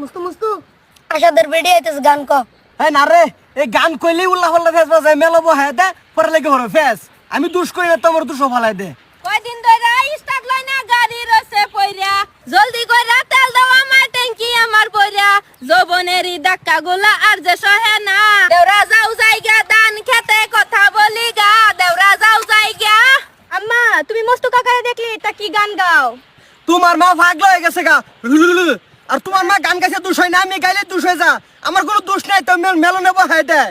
মুস্তু মুস্তু আশাদের বেডি আইতেছ গান ক। হ্যাঁ না রে, এই গান কইলেই উল্লাহ পাল্লা ফেস বাজায় মেলাবো হ্যাঁ দে পরে লেগে ভরে ফেস। আমি দুষ করি না, তোমার দুশো ফালাই দে। কয়দিন ধরে স্টার্ট লয় না গাড়ি রসে পইরা, জলদি কইরা তেল দাও আমার ট্যাঙ্কি আমার পইরা, যৌবনেরই ধাক্কা গুলা আর যে সহে না, দেওরা যাও জায়গা দান খেতে কথা বলি গা, দেওরা যাও জায়গা। আম্মা তুমি মস্তু কাকারে দেখলি তা কি গান গাও? তোমার মা পাগলা হয়ে গেছে গা। আর তোমার মা গান গাইছে দুষ হয় না, আমি গাইলে দুষ হয়ে যা। আমার কোনো দোষ নাই, তো মেলো নেবো হ্যাঁ দে।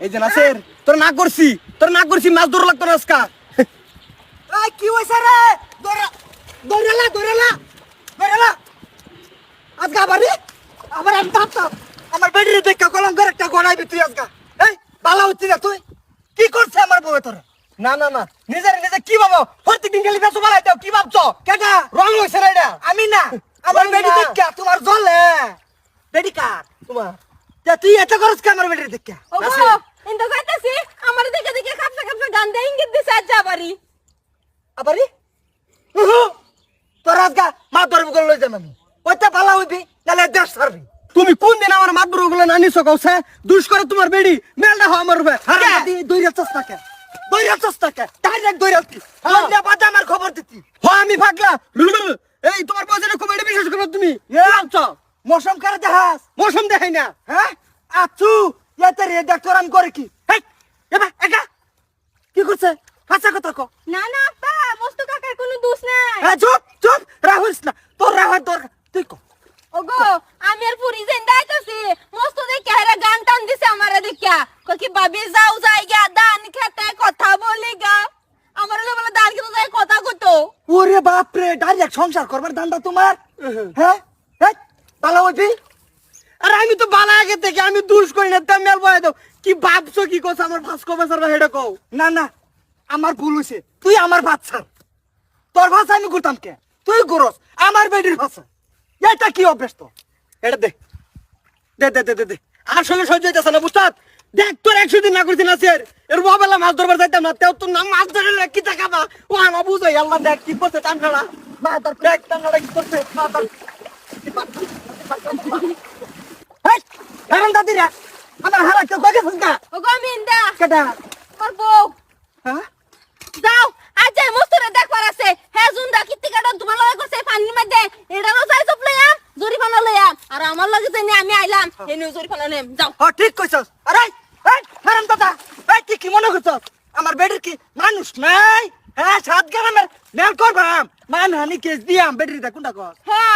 এই যে নাসের তোর না করছি মাছ ধরে লাগতো না আজকা। কি হয়েছে রে? দৌড়ালা আজকা আবার আমি ভাবতাম আমার বেডির দেখে কলঙ্কের একটা গড়াইবি তুই আজকা। এই বালা হচ্ছি না, তুই কি করছে আমার বউ তোর? না নিজে কি ভাবো? প্রত্যেকদিন গেলি বেসু বালাই দাও, কি ভাবছো? কেটা রং হয়েছে না এটা? আমি না, আমার বেডি দেখে তোমার জ্বলে। বেডি কার তোমার? তুই এত করছ কে আমার বেডির দেখে? ওগো ইন্দো কইতাছি আমার দেখে দেখে খাপসা খাপসা গান দে ইঙ্গিত দিছে আবারই তোর আজকা মা ধরবো করে লই যাম আমি। ওইটা ভালো হইবি নালে দেশ ছাড়বি। তুমি কোন দিন আমার মাত ধরবো গুলো নানিছো কওছে? দুষ করে তোমার বেডি মেলটা হয় আমার রূপে। দইরা চস্তাকে ডাইরেক্ট দইরা কি না বাদ আমার খবর দিতি। হ্যাঁ আমি ভাগলা। এই তোমার বাজারে খুব এটা বিশ্বাস করো তুমি? আচ্ছা মৌসুম করে দেখাস? মৌসুম দেখাই না। হ্যাঁ আচ্ছু এতে রে ডাক্তার আমি করে কি? হেই এবা একা কি করছে? হাসা কথা কো। না না আপা মস্তু কাকার কোনো দোষ নাই। হ্যাঁ চুপ রাহুস না, তোর রাহার দরকার তুই কো। ওগো আমি আর পুরি জিন্দা আইতাছি, মস্তু দেখে হেরা গান টান দিছে আমারে দেখিয়া, কই কি ভাবি যাও জায়গা দান খেতে কথা বলি গা। আমার হলো বলে দান খেতে যাই কথা কইতো। ওরে বাপ রে, ডাইরেক্ট সংসার করবার দান্দা তোমার? হ্যাঁ ভালো হইবি। আরে আমি তো বালা আগে থেকে আমি দুষ করি না, তা মেল বয় দাও। কি ভাবছো কি কস আমার ভাস্কো বেচার বা হেডা কও? না আমার ভুল হইছে, তুই আমার বাচ্চা। তোর ভাষা আমি করতাম কে? তুই করস আমার বেডির ভাষা। এটা কি অভ্যাস তো? এটা দে আর সঙ্গে সহ্য হইতেছে না বুঝতাম। দেখ তোর 100 দিন না করছি না স্যার, এর বাবেলা মাছ ধরবার যাইতাম না, তেও তোর নাম মাছ ধরে কি টাকা ও আমার বুঝাই আল্লাহ। দেখ কি করছে টানখাড়া মা, তোর দেখ টানখাড়া কি করছে মা তোর। দাদিরা আমার হারা কেউ কয়ে গেছিস না? ওগো আমি ইন্দা কেটা? আমার বউ হ্যাঁ যাও আজ যাই মস্তুরে দেখবার আছে। হ্যাঁ জুন্দা কিত্তি কাটন তোমার লগে করছে পানির মধ্যে, এটারও যাই চপ লইয়া জরিমানা লইয়া, আর আমার লগে জানি আমি আইলাম এনে জরিমানা নেম। যাও ঠিক কইছস। আরে হারাম দাদা, তুই কি মনে করছস আমার বেডির কি মানুষ নাই? হ্যাঁ 7 গ্রামের মেল করবাম মানহানি কেস দিয়াম বেডির দা কোনটা কস? হ্যাঁ